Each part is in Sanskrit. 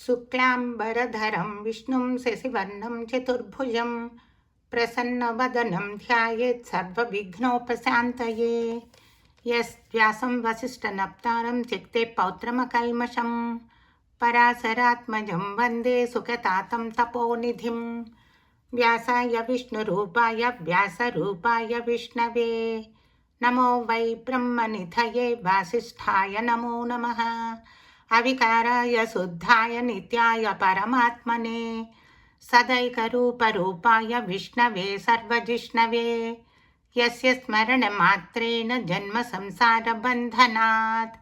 शुक्लाम्बरधरं विष्णुं शशिवर्णं चतुर्भुजं प्रसन्नवदनं ध्यायेत् सर्वविघ्नोपशान्तये। यस्व्यासं वसिष्ठनप्तारं चित्ते पौत्रमकल्मषं पराशरात्मजं वन्दे सुखतातं तपोनिधिं। व्यासाय विष्णुरूपाय व्यासरूपाय विष्णवे नमो वै ब्रह्मनिधये वासिष्ठाय नमो नमः। अविकाराय शुद्धाय नित्याय परमात्मने सदैकरूपरूपाय विष्णवे सर्वजिष्णवे यस्य स्मरणमात्रेण जन्म संसारबन्धनात्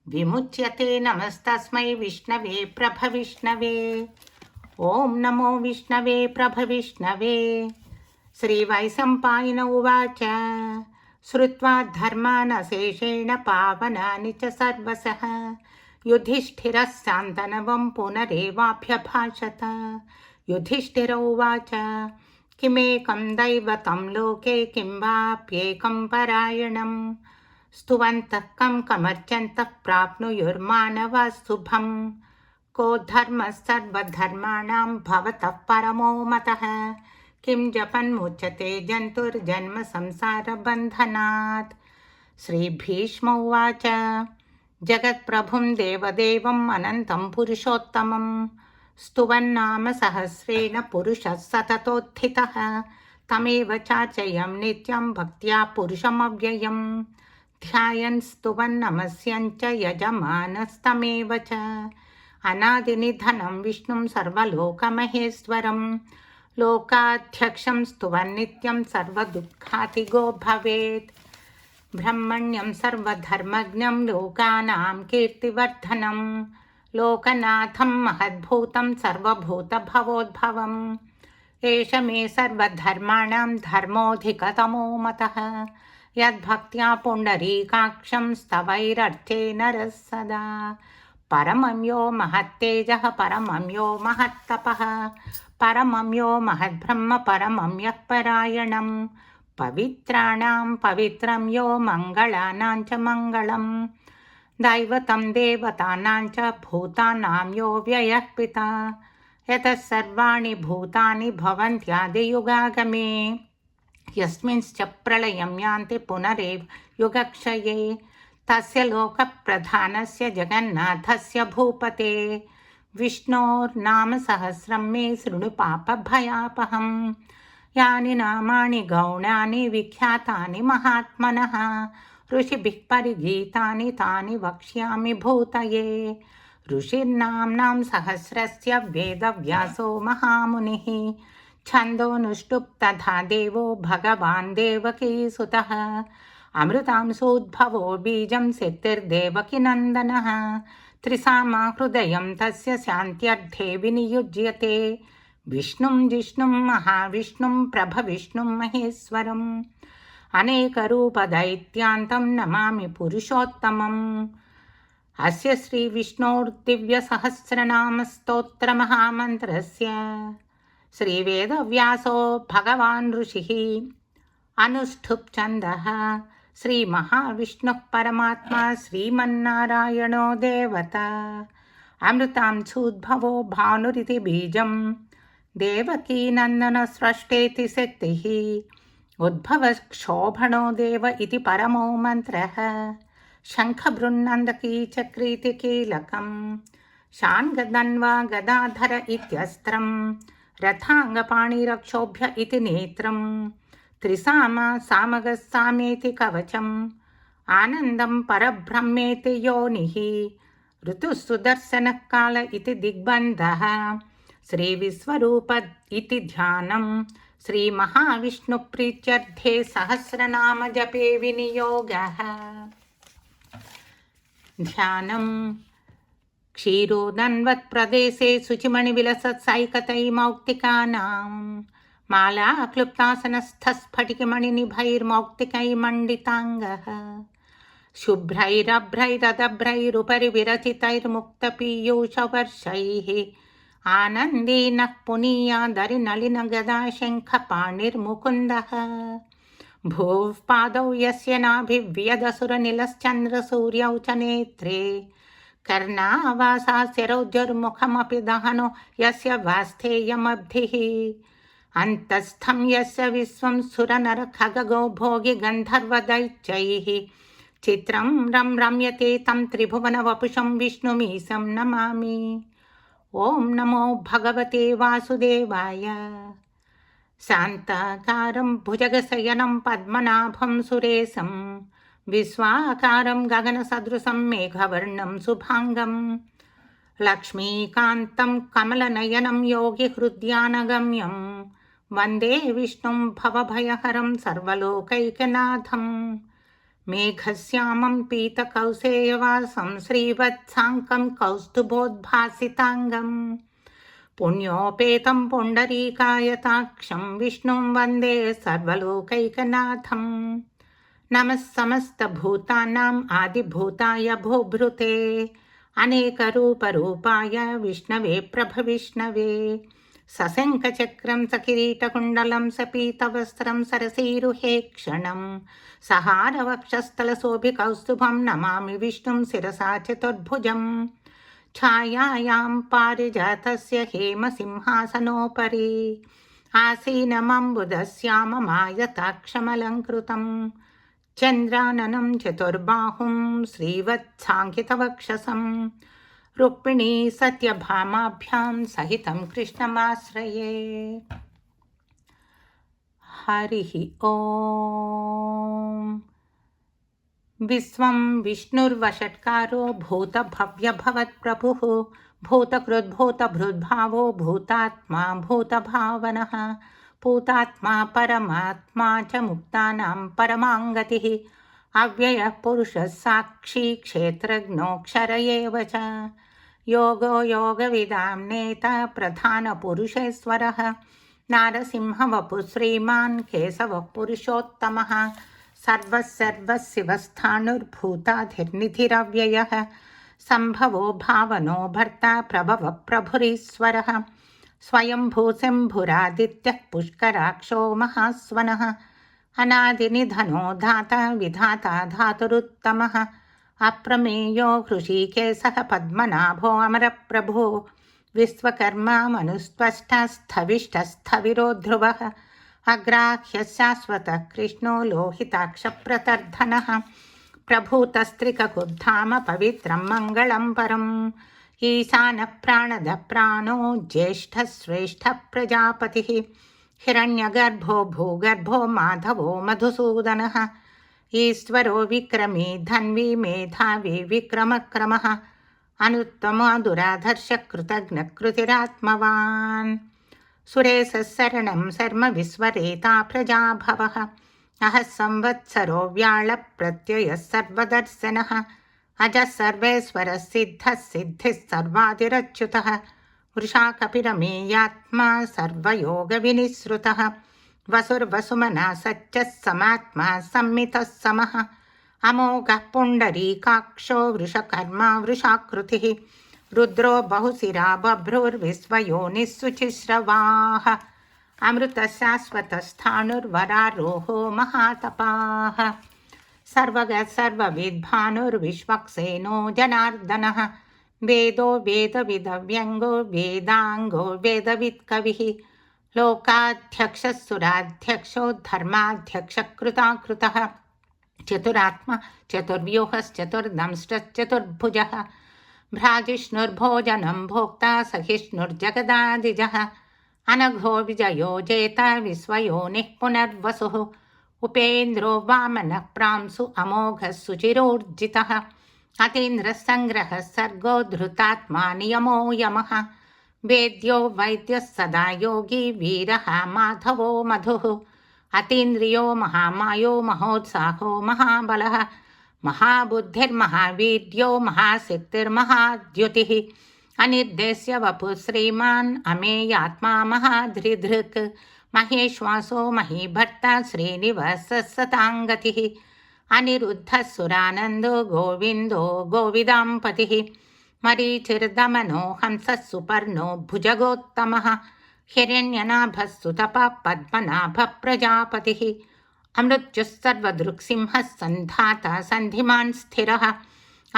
विमुच्यते। नमस्तस्मै विष्णवे प्रभविष्णवे। ॐ नमो विष्णवे प्रभविष्णवे। श्रीवैशम्पायन उवाच श्रुत्वा धर्मानशेषेण पावनानि च सर्वशः युधिष्ठिरः शान्तनवं पुनरेवाभ्यभाषत। युधिष्ठिर उवाच किमेकं दैवतं लोके किं वाप्येकं परायणं स्तुवन्तः कं कमर्चन्तः प्राप्नुयुर्मानवः शुभं। को धर्मः सर्वधर्माणां भवतः परमो मतः किं जपन्मुच्यते जन्तुर्जन्म संसारबन्धनात्। श्रीभीष्म उवाच जगत्प्रभुं देवदेवम् अनन्तं पुरुषोत्तमं स्तुवन्नाम सहस्रेण पुरुषः सततोत्थितः तमेव चार्चयं नित्यं भक्त्या पुरुषमव्ययं ध्यायन् स्तुवन् नमस्यं च यजमानस्तमेव च। अनादिनिधनं विष्णुं सर्वलोकमहेश्वरं लोकाध्यक्षं स्तुवन् नित्यं सर्वदुःखातिगो भवेत्। ब्रह्मण्यं सर्वधर्मज्ञं लोकानां कीर्तिवर्धनं लोकनाथं महद्भूतं सर्वभूतभवोद्भवम् एष मे सर्वधर्माणां धर्मोऽधिकतमो मतः यद्भक्त्या पुण्डरीकाक्षं स्तवैरर्चे नरः सदा। परमं यो महत्तेजः परमं यो महत्तपः परमं यो महद्ब्रह्म परमं यः परायणं पवित्राणां पवित्रं यो मङ्गलानां च मङ्गलं दैवतं देवतानां च भूतानां यो व्ययः पिता यतः सर्वाणि भूतानि भवन्त्यादियुगागमे यस्मिंश्च प्रलयं यान्ति पुनरेव युगक्षये तस्य लोकप्रधानस्य जगन्नाथस्य भूपते विष्णोर्नाम सहस्रं मे शृणु पापभयापहम् यानि नामानि गौणानि विख्यातानि महात्मनः ऋषिभिः परिगीतानि तानि वक्ष्यामि भूतये। ऋषिर्नाम्नां सहस्रस्य वेदव्यासो महामुनिः छन्दोनुष्टुप् तथा देवो भगवान् देवकीसुतः अमृतांशोद्भवो बीजं सिद्धिर्देवकीनन्दनः त्रिसामा हृदयं तस्य शान्त्यर्थे विनियुज्यते विष्णुं जिष्णुं महाविष्णुं प्रभविष्णुं महेश्वरम् अनेकरूपदैत्यान्तं नमामि पुरुषोत्तमम्। अस्य श्रीविष्णोर्दिव्यसहस्रनामस्तोत्रमहामन्त्रस्य श्रीवेदव्यासो भगवान् ऋषिः अनुष्ठुप् छन्दः श्रीमहाविष्णुः परमात्मा श्रीमन्नारायणो देवता अमृतांशोद्भवो भानुरिति बीजम् देवकीनन्दन स्रष्टेति शक्तिः उद्भवक्षोभणो देव इति परमो मन्त्रः शङ्खबृन्नन्दकी चक्रीति कीलकं शान्गदन्वा गदाधर इत्यस्त्रं रथाङ्गपाणिरक्षोभ्य इति नेत्रं त्रिसामा सामगस्सामेति कवचम् आनन्दं परब्रह्मेति योनिः ऋतुसुदर्शनः काल इति दिग्बन्धः श्रीविश्वरूप इति ध्यानं श्रीमहाविष्णुप्रीत्यर्थे सहस्रनाम जपे विनियोगः। ध्यानं क्षीरोदन्वत्प्रदेशे शुचिमणिविलसत्सैकतैर्मौक्तिकानां माला क्लुप्तासनस्थस्फटिकमणिनिभैर्मौक्तिकैर्मण्डिताङ्गः शुभ्रैरभ्रैरदभ्रैरुपरि विरचितैर्मुक्तपीयूषवर्षैः आनन्दीनः पुनीयादरिनलिनगदाशङ्खपाणिर्मुकुन्दः भूः पादौ यस्य नाभिव्यदसुरनिलश्चन्द्रसूर्यौ च नेत्रे कर्णावासास्य रौद्रमुखमपि दहनो यस्य वास्थेयमब्धिः अन्तस्थं यस्य विश्वं सुरनरखगो भोगि गन्धर्वदैत्यैः चित्रं रम्यते तं त्रिभुवनवपुषं विष्णुमीशं नमामि। ॐ नमो भगवते वासुदेवाय। शान्ताकारं भुजगशयनं पद्मनाभं सुरेशं विश्वाकारं गगनसदृशं मेघवर्णं शुभाङ्गं लक्ष्मीकान्तं कमलनयनं योगिहृद्यानगम्यं वन्दे विष्णुं भवभयहरं सर्वलोकैकनाथं मेघश्यामं पीतकौसेयवासं श्रीवत्साङ्कं कौस्तुभोद्भासिताङ्गं पुण्योपेतं पुण्डरीकायताक्षं विष्णुं वन्दे सर्वलोकैकनाथं नमः समस्तभूतानाम् आदिभूताय भूभृते अनेकरूपरूपाय विष्णवे प्रभविष्णवे सशङ्खचक्रं सकिरीटकुण्डलं सपीतवस्त्रं सरसीरुहेक्षणं सहारवक्षस्थलशोभिकौस्तुभं नमामि विष्णुं शिरसा चतुर्भुजं छायायां पारिजातस्य हेमसिंहासनोपरि आसीनमम्बुदश्याममायताक्षमलङ्कृतं चन्द्राननं चतुर्बाहुं श्रीवत्साङ्कितवक्षसं रुक्मिणी सत्यभामाभ्यां सहितं कृष्णमाश्रये। हरिः ॐ। विश्वं विष्णुर्वषट्कारो भूतभव्यभवत्प्रभुः भूतकृद्भूतभृद्भावो भूतात्मा भूतभावनः भूतात्मा परमात्मा च मुक्तानां परमाङ्गतिः अव्ययः पुरुषः साक्षी क्षेत्रज्ञोऽक्षर एव च योगो योगविदां नेता प्रधानपुरुषेश्वरः नारसिंहवपुः श्रीमान् केशवः पुरुषोत्तमः सर्वशिवस्थाणुर्भूताधिर्निधिरव्ययः सम्भवो भावनो भर्ता प्रभवः प्रभुरीश्वरः स्वयंभूशम्भुरादित्यः पुष्कराक्षो महास्वनः अनादिनिधनो धाता विधाता धातुरुत्तमः अप्रमेयो हृषीकेशः पद्मनाभो अमरप्रभो विश्वकर्मा मनुस्त्वष्टस्थविष्टस्थविरो ध्रुवः अग्राह्यः शाश्वतः कृष्णो लोहिताक्षप्रतर्धनः प्रभूतस्त्रिककुद्धाम पवित्रं मङ्गलं परम् ईशानः प्राणदः प्राणो ज्येष्ठः श्रेष्ठः प्रजापतिः हिरण्यगर्भो भूगर्भो माधवो मधुसूदनः ईश्वरो विक्रमी धन्वी मेधावी विक्रमक्रमः अनुत्तमो दुराधर्षः कृतघ्नकृतिरात्मवान् सुरेशः शरणं शर्म विश्वरेता प्रजाभवः अहः संवत्सरो व्याळप्रत्ययः सर्वदर्शनः अजः सर्वेश्वरः सिद्धः सिद्धिः सर्वादिरच्युतः वृषाकपिरमेयात्मा सर्वयोगविनिःसृतः वसुर्वसुमना सच्चः समात्मा संमितः समः अमोघः पुण्डरीकाक्षो वृषकर्मा वृषाकृतिः रुद्रो बहुशिरा बभ्रुर्विश्वयोनिः शुचिश्रवाः अमृतः शाश्वतस्थाणुर्वरारोहो महातपाः सर्वगः सर्वविद्भानुर्विश्वक्सेनो जनार्दनः वेदो वेदविदव्यङ्गो वेदाङ्गो वेदवित्कविः लोकाध्यक्षः सुराध्यक्षो धर्माध्यक्षः कृताकृतः चतुरात्मा चतुर्व्यूहश्चतुर्दंष्टश्चतुर्भुजः भ्राजिष्णुर्भोजनं भोक्ता सहिष्णुर्जगदादिजः अनघो विजयो जेता विश्वयोनिः पुनर्वसुः उपेन्द्रो वामनः प्रांसु अमोघः सुचिरोर्जितः अतीन्द्रः सङ्ग्रहः सर्गो धृतात्मा नियमो यमः वेद्यो वैद्यः सदा योगी वीरः माधवो मधुः अतीन्द्रियो महामायो महोत्साहो महाबलः महाबुद्धिर्महावीर्यो महाशक्तिर्महाद्युतिः अनिर्देश्य वपुः श्रीमान् अमेयात्मा महाधृधृक् महेश्वासो महीभर्ता श्रीनिवासः सताङ्गतिः अनिरुद्धः सुरानन्दो गोविन्दो गोविदाम्पतिः मरीचिर्दमनो हंसः सुपर्णो भुजगोत्तमः हिरण्यनाभः सुतपः पद्मनाभः प्रजापतिः अमृत्युः सर्वदृक्सिंहः सन्धाता सन्धिमान् स्थिरः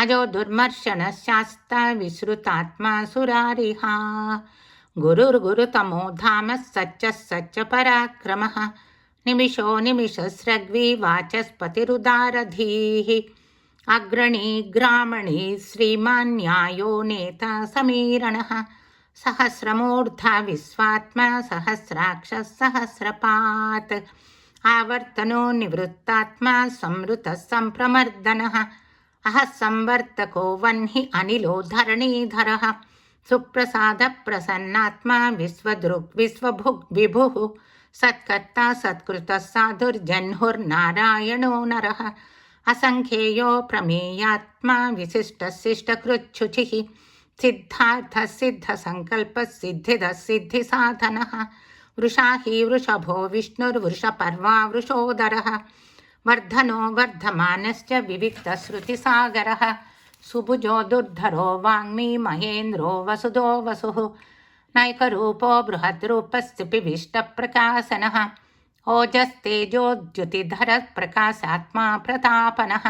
अजो दुर्मर्शनशास्ता विसृतात्मा सुरारिहा गुरुर्गुरुतमो धाम सच्च पराक्रमः निमिषो निमिषस्रग्वी वाचस्पतिरुदारधीः अग्रणी ग्रामणी श्रीमान् न्यायो नेता समीरणः सहस्रमूर्धा विश्वात्मा सहस्राक्षः सहस्रपात् आवर्तनो निवृत्तात्मा संवृतः सम्प्रमर्दनः अहः संवर्तको वह्नि अनिलो धरणीधरः सुप्रसादप्रसन्नात्मा विश्वदृक् विश्वभुग् विभुः सत्कर्ता सत्कृतः साधुर्जह्नुर्नारायणो नरः असङ्ख्येयो प्रमेयात्मा विशिष्टशिष्टकृच्छुचिः सिद्धार्थः सिद्धसङ्कल्पः सिद्धिदः सिद्धिसाधनः वृषा हि वृषभो विष्णुर्वृषपर्वा वृषोदरः वर्धनो वर्धमानश्च विविक्तश्रुतिसागरः सुभुजो दुर्धरो वाङ्मी महेन्द्रो वसुदो वसुः नैकरूपो बृहद्रूपस्य पिभीष्टप्रकाशनः ओजस्तेजोद्युतिधरः प्रकाशात्मा प्रतापनः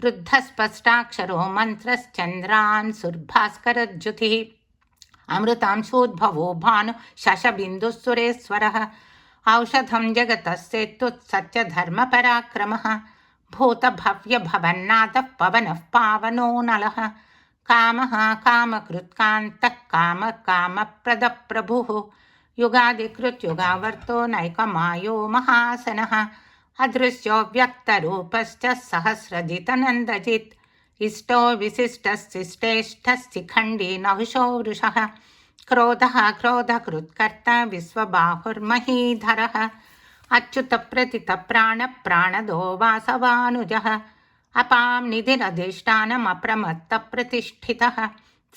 रुद्धस्पष्टाक्षरो मन्त्रश्चन्द्रान् सुर्भास्करज्युतिः अमृतांशोद्भवो भानु शशबिन्दुः सुरेश्वरः औषधं जगतस्येत्युत्सत्यधर्मपराक्रमः भूतभव्यभवन्नाथः पवनः पावनो नलः कामः कामकृत्कान्तः कामप्रदप्रभुः युगादिकृत्युगावर्तो नैकमायो महासनः अदृश्यो व्यक्तरूपश्च सहस्रजितनन्दजित् इष्टो विशिष्टशिष्टेष्ठः शिखण्डी नहुषो वृषः क्रोधः क्रोधकृत्कर्ता विश्वबाहुर्महीधरः अच्युतप्रतितप्राणप्राणदो वासवानुजः अपां निधिरधिष्ठानमप्रमत्तप्रतिष्ठितः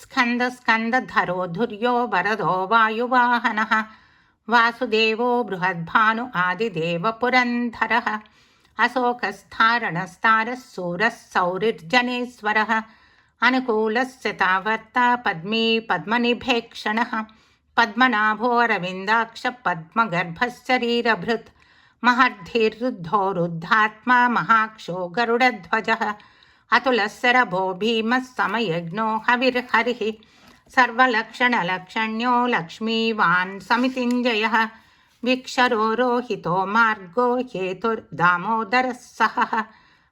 स्कन्दधरो धुर्यो वरदो वायुवाहनः वासुदेवो बृहद्भानु आदिदेव पुरन्धरः अशोकस्थारणस्तारः सूरः सौरिर्जनेश्वरः अनुकूलस्य तावर्ता पद्मी पद्मनिभेक्षणः पद्मनाभोरविन्दाक्ष पद्मगर्भशरीरभृत् महर्धिरुद्धो रुद्धात्मा महाक्षो गरुडध्वजः अतुलशरभो भीमः समयज्ञो हविर्हरिः सर्वलक्षणलक्षण्यो लक्ष्मीवान् समितिञ्जयः विक्षरो रोहितो मार्गो हेतुर्दामोदरः सहः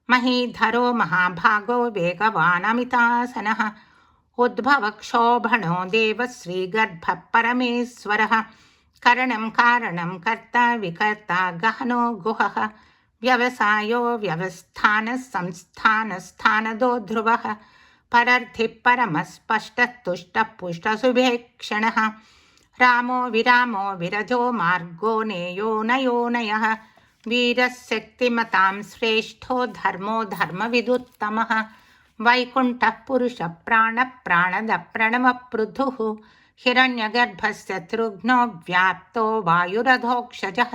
महीधरो महाभागो वेगवानमितासनः उद्भवक्षोभणो देवः श्रीगर्भः परमेश्वरः करणं कारणं कर्ता विकर्ता गहनो गुहः व्यवसायो व्यवस्थानः संस्थानस्थानदो ध्रुवः परर्थिः परमस्पष्टः तुष्टः पुष्टशुभेक्षणः रामो विरामो विरजो मार्गो नेयो नयोनयः वीरः शक्तिमतां श्रेष्ठो धर्मो धर्मविदुत्तमः वैकुण्ठः पुरुषः प्राणः प्रणवपृथुः हिरण्यगर्भस्य तृघ्नो व्याप्तो वायुरधोक्षजः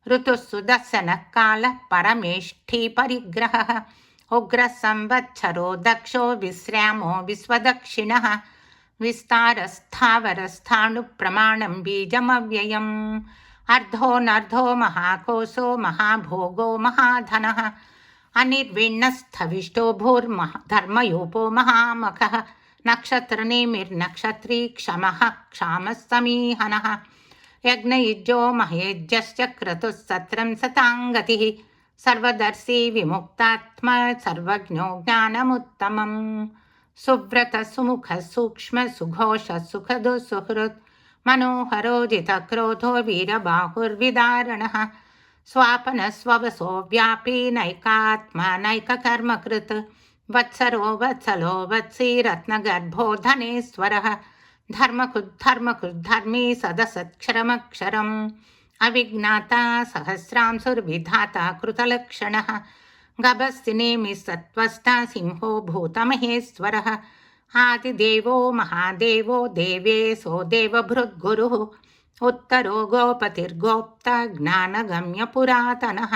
ऋतुः सुदर्शनः कालः परमेष्ठी परिग्रहः उग्रः संवत्सरो दक्षो विश्रामो विश्वदक्षिणः विस्तारस्थावरस्थाणुप्रमाणं बीजमव्ययम् अर्धोऽनर्धो महाकोशो महाभोगो महाधनः अनिर्विण्णस्थविष्टो धर्मयूपो महामखः नक्षत्रनेमिर्नक्षत्री क्षमः क्षामः समीहनः यज्ञयुज्यो महेज्यश्च क्रतुः सत्रं सताङ्गतिः सर्वदर्शी विमुक्तात्मा सर्वज्ञो ज्ञानमुत्तमम् सुव्रतः सुमुखः सूक्ष्मः सुघोषः सुखदो सुहृत् मनोहरो जितक्रोधो वीरबाहुर्विदारणः स्वापनः स्ववसो व्यापी नैकात्मा नैककर्मकृत् वत्सरो वत्सलो वत्सी रत्नगर्भो धनेश्वरः धर्मकृद्धर्मी सदसत्क्षरमक्षरम् अविज्ञाता सहस्रांशुर्विधाता कृतलक्षणः गभस्तिनेमि सत्त्वस्था सिंहो भूतमहेश्वरः आदिदेवो महादेवो देवेशो देवभृद्गुरुः उत्तरो गोपतिर्गोप्ता ज्ञानगम्यपुरातनः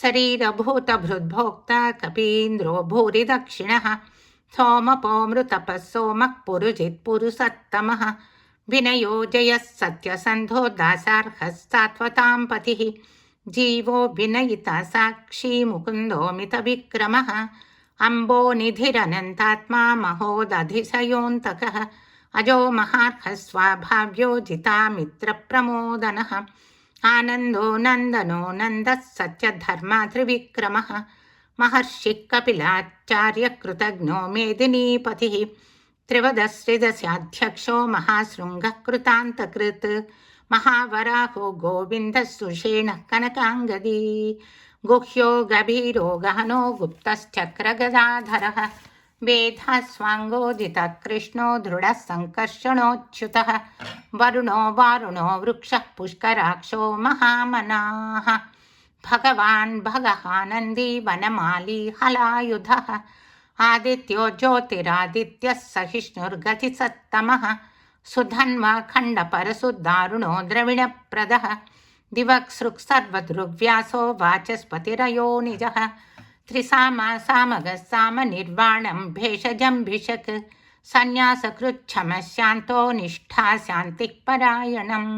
शरीरभूतभृद्भोक्ता कपीन्द्रो भूरिदक्षिणः सोमपोमृतपः सोमः पुरुजित्पुरुषत्तमः विनयो जयः सत्यसन्धो दासार्हः सात्वतां पतिः जीवो विनयिता साक्षी मुकुन्दो मितविक्रमः अम्बोनिधिरनन्तात्मा महोदधिशयोऽन्तकः अजो महार्हस्वाभाव्यो जितामित्रप्रमोदनः आनन्दो नन्दनो नन्दः सत्यधर्मात्रिविक्रमः महर्षिः कपिलाचार्यकृतघ्नो मेदिनीपतिः त्रिवदश्रिदस्याध्यक्षो महाशृङ्गः कृतान्तकृत् महावराहो गोविन्दः सुषेणः कनकाङ्गदी गुह्यो गभीरो गहनो गुप्तश्चक्रगदाधरः वेधास्वाङ्गोदितः कृष्णो दृढः सङ्कर्षणोच्युतः वरुणो वारुणो वृक्षः पुष्कराक्षो महामनाः भगवान् भगहानन्दी वनमाली हलायुधः आदित्यो ज्योतिरादित्यः सहिष्णुर्गतिसत्तमः सुधन्वा खण्डपरशुदारुणो द्रविणप्रदः दिवक्सृक् सर्वदृग्व्यासो वाचस्पतिरयो निजः त्रिसामा सामगः सामनिर्वाणं भेषजं भिषक् सन्न्यासकृच्छमः शान्तो निष्ठा शान्तिः परायणम्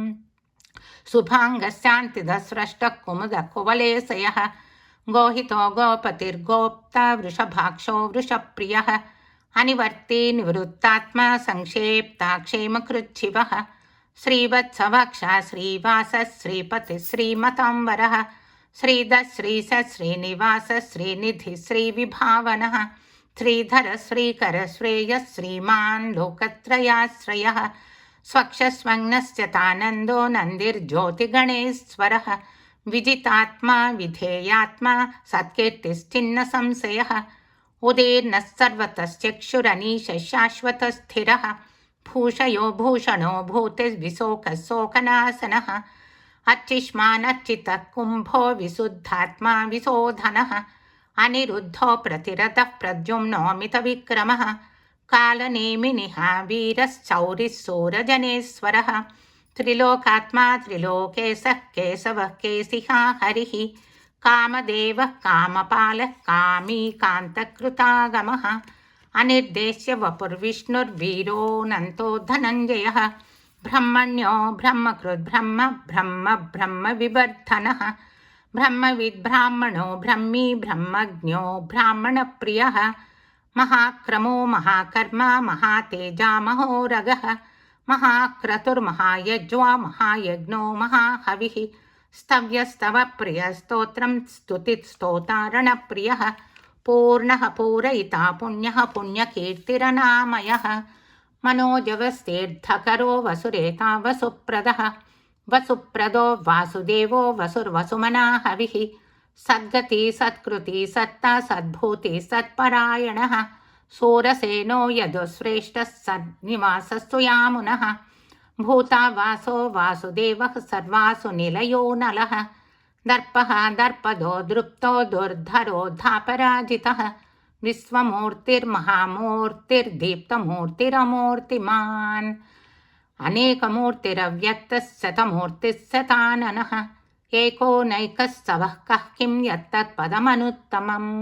शुभाङ्गः शान्तिदः स्रष्टः कुमुदः कुवलेशयः गोहितो गोपतिर्गोप्ता वृषभाक्षो वृषप्रियः अनिवर्ती निवृत्तात्मा संक्षेप्ता क्षेमकृच्छिवः श्रीवत्सवक्षा श्रीवासः श्रीपतिः श्रीमताम्बरः श्रीधः श्रीसः श्रीनिवासः श्रीनिधिः श्रीविभावनः श्रीधर श्रीकर श्रेयः श्रीमान् लोकत्रयाश्रयः स्वक्षस्वग्नश्चतानन्दो नन्दिर्ज्योतिगणेश्वरः विजितात्मा विधेयात्मा सत्कीर्तिश्चिन्न संशयः उदीर्णः सर्वतश्चक्षुरनीशः शाश्वतस्थिरः भूषयो भूषणो भूतिर्विशोकः शोकनाशनः अर्चिष्मानर्चितः कुम्भो विशुद्धात्मा विशोधनः अनिरुद्धो प्रतिरतः प्रद्युम्नोमितविक्रमः कालनेमिनिः वीरश्चौरिः सूरजनेश्वरः त्रिलोकात्मा त्रिलोकेशः केशवः केशिहा हरिः कामदेवः कामपालः कामी कान्तकृतागमः अनिर्देश्य वपुर्विष्णुर्वीरोऽनन्तो धनञ्जयः ब्रह्मण्यो ब्रह्मकृद्ब्रह्म ब्रह्म ब्रह्मविवर्धनः ब्रह्मविद्ब्राह्मणो ब्रह्मी ब्रह्मज्ञो ब्राह्मणप्रियः महाक्रमो महाकर्मा महातेजा महोरगः महाक्रतुर्महायज्वा महायज्ञो महाहविः स्तव्यस्तवप्रियस्तोत्रं स्तुतिस्तोतारणप्रियः पूर्णः पूरयिता पुण्यः पुण्यकीर्तिरनामयः मनोजवस्तीर्थकरो वसुरेता वसुप्रदः वसुप्रदो वासुदेवो वसुर्वसुमनाहविः सद्गति सत्कृति सत्ता सद्भूति सत्परायणः सूरसेनो यदुश्रेष्ठः सन्निवासस्तु यामुनः भूतावासो वासुदेवः सर्वासु निलयो नलः दर्पः दर्पदो दृप्तो दुर्धरो धापराजितः विश्वमूर्तिर्महामूर्तिर्दीप्तमूर्तिरमूर्तिमान् अनेकमूर्तिरव्यक्तः शतमूर्तिः शताननः एको नैकः सवः कः किं यत्तत्पदमनुत्तमम्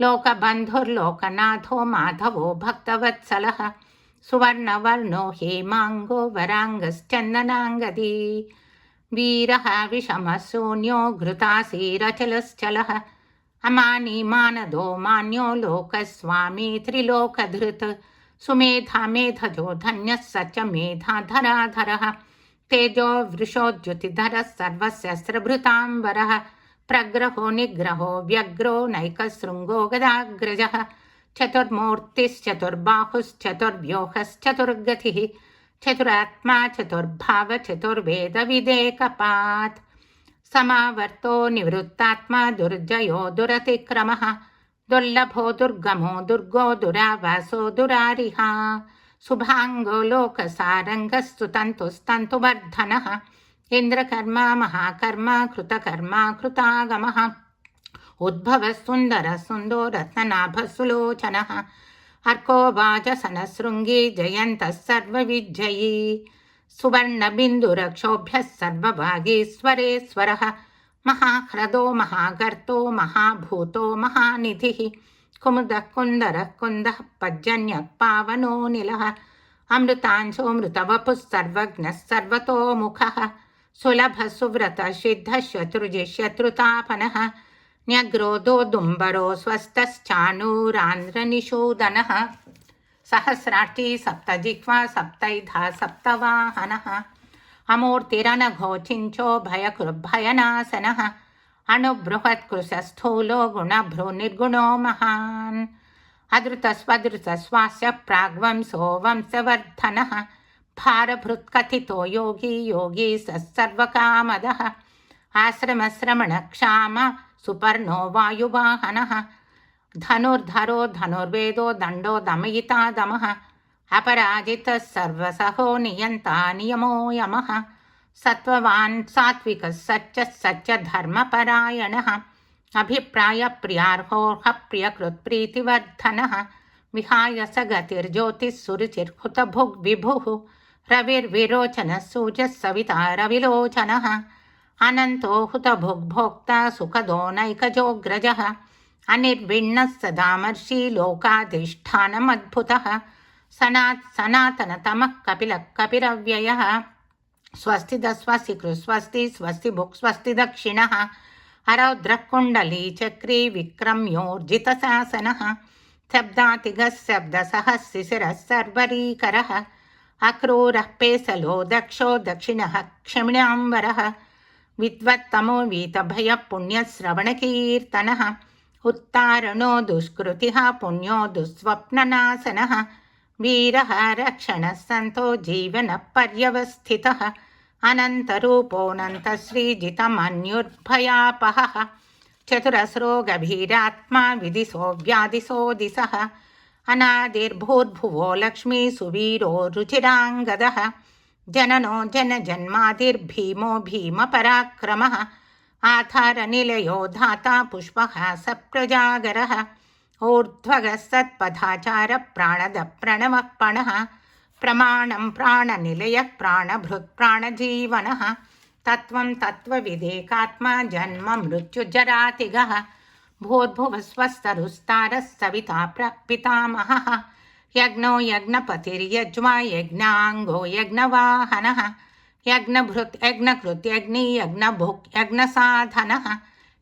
लोकबन्धुर्लोकनाथो माधवो भक्तवत्सलः सुवर्णवर्णो हेमाङ्गो वराङ्गश्चन्दनाङ्गदी वीरः विषमः शून्यो घृतासीरचलश्चलः अमानी मानदो मान्यो लोकस्वामी त्रिलोकधृत् सुमेधा मेधजो धन्यः स च मेधाधराधरः तेजो वृषोद्युतिधरः सर्वशस्त्रभृताम्बरः प्रग्रहो निग्रहो व्यग्रो नैकशृङ्गो गदाग्रजः चतुर्मूर्तिश्चतुर्बाहुश्चतुर्व्यूहश्चतुर्गतिः चतुरात्मा चतुर्भाव चतुर्वेदविदेकपात् समावर्तो निवृत्तात्मा दुर्जयो दुरतिक्रमः दुर्लभो दुर्गमो दुर्गो दुरावासो दुरारिहा शुभाङ्गो लोकसारङ्गस्तुतन्तुस्तन्तुवर्धनः इन्द्रकर्मा महाकर्मा कृतकर्मा कृतागमः उद्भवः सुन्दरः सुन्दो रत्ननाभः सुलोचनः अर्को वाजसनशृङ्गी जयन्तः सर्वविजयी सुवर्णबिन्दुरक्षोभ्यः सर्वभागीश्वरेश्वरः महाह्रदो महागर्तो महाभूतो महानिधिः कुमुदः कुन्दरः कुन्दः पर्जन्यः पावनो निलः अमृतांशोऽमृतवपुः सर्वज्ञः सर्वतोमुखः सुलभः सुव्रतः सिद्धः शत्रुजिः शत्रुतापनः न्यग्रोदोदुम्बरो स्वस्थश्चाणूरान्ध्रनिषूदनः सहस्राक्षी सप्तजिह्वा सप्तैधा सप्तवाहनः अमूर्तिरनघोचिञ्चो भयकृद्भयनाशनः अणुबृहत्कृशस्थूलो गुणभ्रूर्निर्गुणो महान् अधृतस्वधृतस्वास्य प्राग्वंसो वंशवर्धनः भारभृत्कथितो योगी योगी सर्वकामदः आश्रमश्रमणक्षाम सुपर्णो वायुवाहनः धनुर्धरो धनुर्वेदो दण्डो दमयिता दमः अपराजितः सर्वसहो नियन्ता नियमो यमः सत्त्ववान् सात्विकः सच्च धर्मपरायणः अभिप्रायप्रियार्होः प्रियकृत्प्रीतिवर्धनः विहाय स गतिर्ज्योतिः सुरुचिर्हुतभुग्विभुः रविर्विरोचनः सूर्यः सविता रविलोचनः अनन्तो हुतभुग्भोक्ता सुखदो नैकजोऽग्रजः अनिर्विण्णः सदामर्षि लोकाधिष्ठानमद्भुतः सनातनतमः कपिलः कपिरव्ययः स्वस्तिदः स्वस्ति कृस्वस्ति स्वस्ति भुक् स्वस्ति दक्षिणः अरौद्रः कुण्डली चक्री विक्रम्योर्जितशासनः शब्दातिगः शब्दसः शिशिरः सर्वरीकरः अक्रूरः पेसलो दक्षो दक्षिणः क्षिम्णाम्बरः विद्वत्तमो वीतभयः पुण्यश्रवणकीर्तनः उत्तारणो दुष्कृतिः पुण्यो दुःस्वप्ननाशनः वीरः रक्षणः सन्तो जीवनः पर्यवस्थितः अनन्तरूपोऽनन्तश्रीजितमन्युर्भयापहः चतुरस्रो गभीरात्मा विदिशो व्यादिशो दिशः अनादिर्भूर्भुवो लक्ष्मी सुवीरो रुचिराङ्गदः जननो जनजन्मादिर्भीमो भीमपराक्रमः आधारनिलयो धाता पुष्पः सप्रजागरः ऊर्ध्वगः सत्पथाचारः प्राणदः प्रणवः पणः प्रमाणं प्राणनिलयः प्राणभृत् प्राणजीवनः तत्त्वं तत्त्वविदेकात्मा जन्म मृत्युजरातिगः भूर्भुवस्वस्तरुस्तारः सविता पितामहः यज्ञो यज्ञपतिर्यज्वा यज्ञाङ्गो यज्ञवाहनः यज्ञभृत् यज्ञकृत् यज्ञी यज्ञभुक् यज्ञसाधनः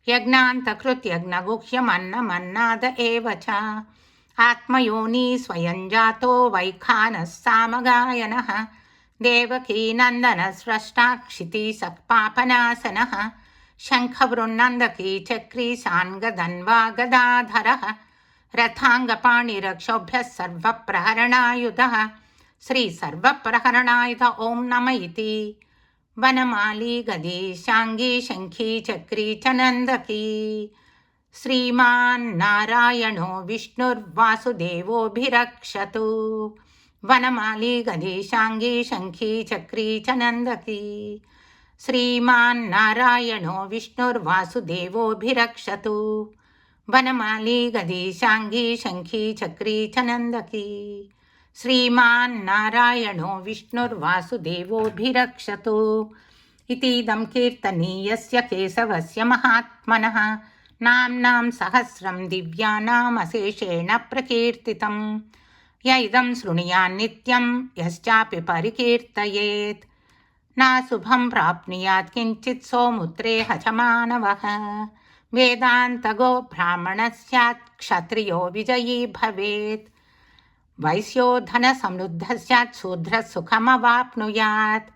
यज्ञान्तकृत् यज्ञगुह्यमन्नमन्नाद एव च आत्मयोनी स्वयं जातो वैखानः सामगायनः देवकीनन्दनः स्रष्टा क्षितिसक्पापनाशनः शङ्खवृन्नन्दकी चक्री साङ्गधन्वा गदाधरः रथाङ्गपाणिरक्षोभ्यः सर्वप्रहरणायुधः श्रीसर्वप्रहरणायुध ॐ नम इति वनमाली गदी शाङ्गी शङ्खी चक्री च नन्दकी श्रीमान्नारायणो विष्णुर्वासुदेवोऽभिरक्षतु वनमाली गदी शाङ्गी शङ्खी चक्री च नन्दकी श्रीमान्नारायणो विष्णुर्वासुदेवोऽभिरक्षतु वनमाली गदी शाङ्गी शङ्खी चक्री च नन्दकी श्रीमान्नारायणो विष्णुर्वासुदेवोऽभिरक्षतु इतीदं कीर्तनीयस्य केशवस्य महात्मनः नाम्नां सहस्रं दिव्यानामशेषेण प्रकीर्तितं य इदं शृणुयान् नित्यं यश्चापि परिकीर्तयेत् नाशुभं प्राप्नुयात् किञ्चित् सोमुत्रेह च मानवः वेदान्तगो ब्राह्मणः स्यात् क्षत्रियो विजयी भवेत् वैश्यो धनसमृद्धः स्यात् शूद्रः सुखमवाप्नुयात्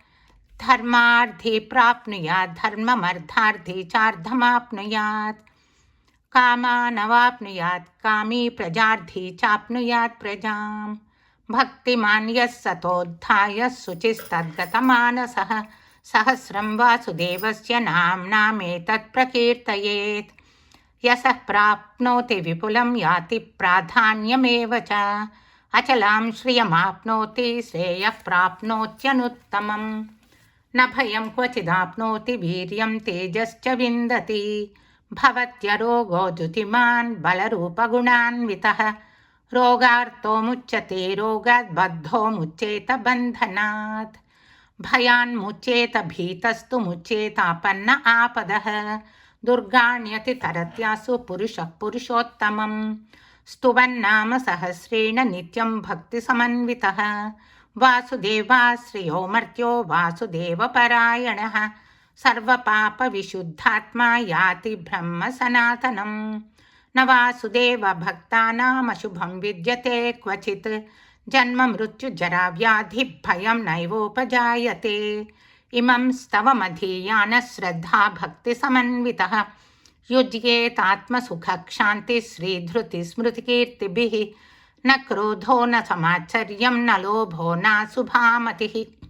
धर्मार्थी प्राप्नुयात् धर्ममर्थार्थी चार्धमाप्नुयात् कामानवाप्नुयात् कामी प्रजार्थी चाप्नुयात् प्रजां भक्तिमान् यः सतोद्धाय शुचिस्तद्गतमानसः सहस्रं वासुदेवस्य नाम्नामेतत् प्रकीर्तयेत् यशः प्राप्नोति विपुलं याति प्राधान्यमेव च अचलां श्रियमाप्नोति श्रेयः प्राप्नोत्यनुत्तमम् न भयं क्वचिदाप्नोति वीर्यं तेजश्च विन्दति भवत्यरोगो द्युतिमान् बलरूपगुणान्वितः रोगार्तो मुच्यते रोगात् बद्धो मुच्येत बन्धनात् भयान्मुच्येत भीतस्तु मुच्येतापन्न आपदः दुर्गाण्यति तरत्यासु पुरुषः पुरुषोत्तमम् स्तुवन्नाम सहस्रेण नित्यं भक्तिसमन्वितः वासुदेवाश्रयो मर्त्यो वासुदेवपरायणः सर्वपापविशुद्धात्मा याति ब्रह्म सनातनं। न वासुदेव भक्तानामशुभं विद्यते क्वचित् जन्म मृत्युजरा व्याधिभयं नैवोपजायते। इमं स्तवमधीयानः श्रद्धा भक्तिसमन्वितः युज्येतात्मसुखक्षान्तिश्रीधृतिस्मृतिकीर्तिभिः। न क्रोधो न समाचर्यं न लोभो नाशुभामतिः।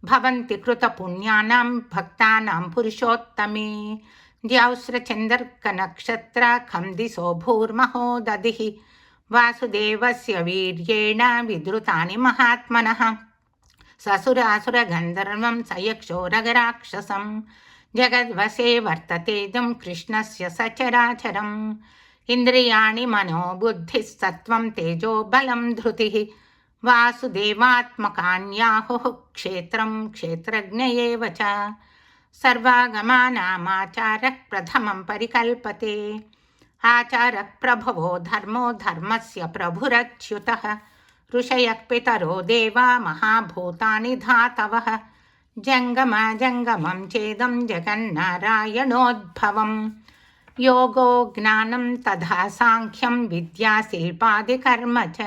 भवन्ति कृतपुण्यानां भक्तानां पुरुषोत्तमे। द्यौस्रचन्द्रकनक्षत्रखं दिशो भूर्महोदधिः। वासुदेवस्य वीर्येण विद्रुतानि महात्मनः। ससुरासुरगन्धर्वं सयक्षो रगराक्षसं। जगद्वशे वर्ततेदं कृष्णस्य सचराचरम्। इन्द्रियाणि मनो बुद्धिः सत्त्वं तेजो बलं धृतिः। वासुदेवात्मकान्याहुः क्षेत्रं क्षेत्रज्ञ एव च। सर्वागमानामाचारः प्रथमं परिकल्पते। आचारः प्रभवो धर्मो धर्मस्य प्रभुरच्युतः। ऋषयः पितरो देवा महाभूतानि धातवः। जङ्गमजङ्गमं चेदं जगन्नारायणोद्भवम्। योगो ज्ञानं तथा साङ्ख्यं विद्या शिल्पादिकर्म च।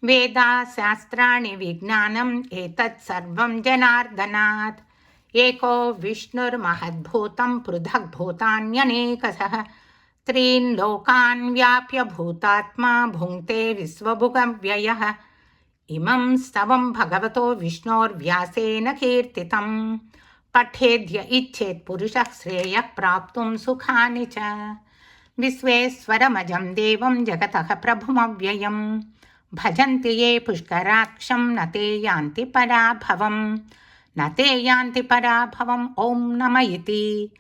वेदाशास्त्राणि विज्ञानम् एतत् सर्वं जनार्दनात्। एको विष्णुर्महद्भूतं पृथग्भूतान्यनेकशः। त्रीन् लोकान् व्याप्य भूतात्मा भुङ्क्ते विश्वभुगव्ययः। इमं स्तवं भगवतो विष्णोर्व्यासेन कीर्तितं। पठेद्य इच्छेत् पुरुषः श्रेयः प्राप्तुं सुखानि च। विश्वेश्वरमजं देवं जगतः प्रभुमव्ययं। भजन्ति ये पुष्कराक्षं न ते यान्ति पराभवम्। न ते यान्ति पराभवम्। ॐ नम इति।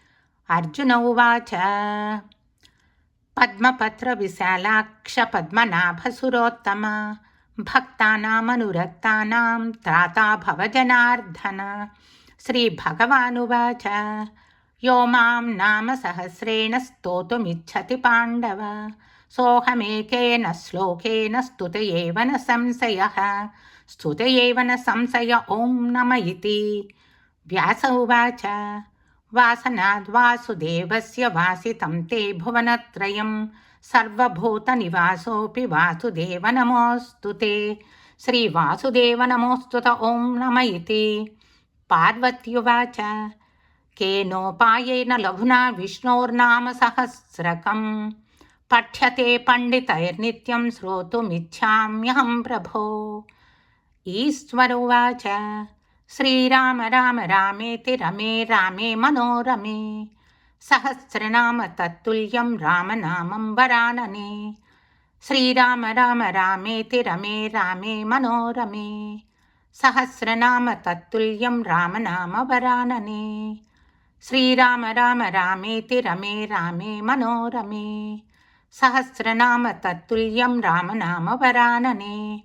अर्जुन उवाच पद्मपत्रविशालाक्ष पद्मनाभसुरोत्तम भक्तानामनुरक्तानां त्राता भव जनार्दन। श्रीभगवानुवाच यो मां नाम सहस्रेण स्तोतुमिच्छति पाण्डव सोऽहमेकेन श्लोकेन स्तुत एव न संशयः। स्तुत एव न संशय। ॐ नम इति। व्यास उवाच वासनाद्वासुदेवस्य वासितं ते भुवनत्रयं सर्वभूतनिवासोऽपि वासुदेव नमोऽस्तु ते। श्रीवासुदेव नमोऽस्तु ते। ॐ नम इति। पार्वत्युवाच केनोपायेन लघुना विष्णोर्नाम सहस्रकं पठ्यते पण्डितैर्नित्यं श्रोतुमिच्छाम्यहं प्रभो। ईश्वर उवाच श्रीराम राम रामेति रमे रामे मनोरमे सहस्रनाम तत्तुल्यं रामनामं वरानने। श्रीराम राम रामेति रमे रामे मनोरमे सहस्रनाम तत्तुल्यं रामनाम वरानने। श्रीराम राम रामेति रमे रामे मनोरमे सहस्रनाम तत्तुल्यं रामनाम वरानने।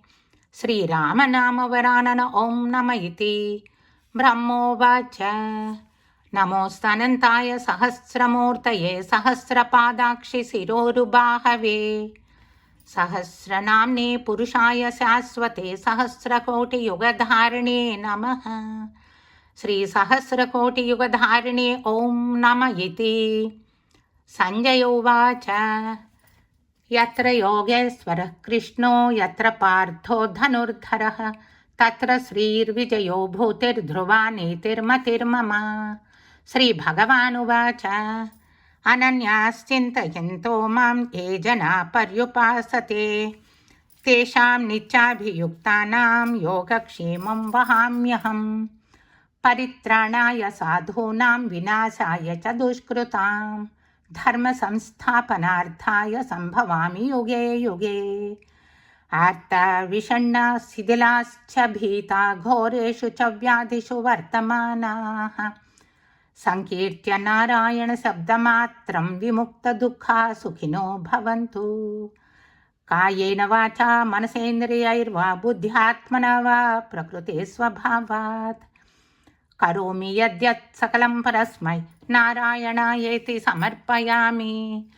श्रीराम नाम वरानन। ॐ नम इति। ब्रह्मोवाच नमोऽस्तनन्ताय सहस्रमूर्तये सहस्रपादाक्षि शिरोरुबाहवे सहस्रनाम्ने पुरुषाय शाश्वते सहस्रकोटियुगधारिणे नमः। श्रीसहस्रकोटियुगधारिणे ॐ नम इति। संजय उवाच यत्र योगेश्वरः कृष्णो यत्र पार्थो धनुर्धरः तत्र श्रीर्विजयो भूतिर्ध्रुवा नीतिर्मतिर्मम। श्रीभगवानुवाच अनन्याश्चिन्तयन्तो मां ये जना पर्युपासते तेषां नित्याभियुक्तानां योगक्षेमं वहाम्यहम्। परित्राणाय साधूनां विनाशाय च दुष्कृतां धर्मसंस्थापनार्थाय सम्भवामि युगे युगे। आर्ता विषण्णा शिथिलाश्च भीता घोरेषु च व्याधिषु वर्तमानाः संकीर्त्य नारायण शब्दमात्रं विमुक्तदुःखा सुखिनो भवन्तु। कायेन वाचा मनसेन्द्रियैर्वा बुद्ध्यात्मना वा प्रकृते स्वभावात् करोमि यद्यत् सकलं परस्मै नारायणायेति समर्पयामि।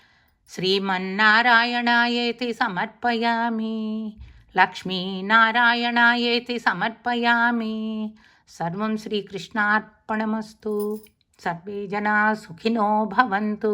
श्रीमन्नारायणायेति समर्पयामि। लक्ष्मीनारायणायेति समर्पयामि। सर्वं श्रीकृष्णार्पणमस्तु। సర్వే జనా సుఖినో భవంతు.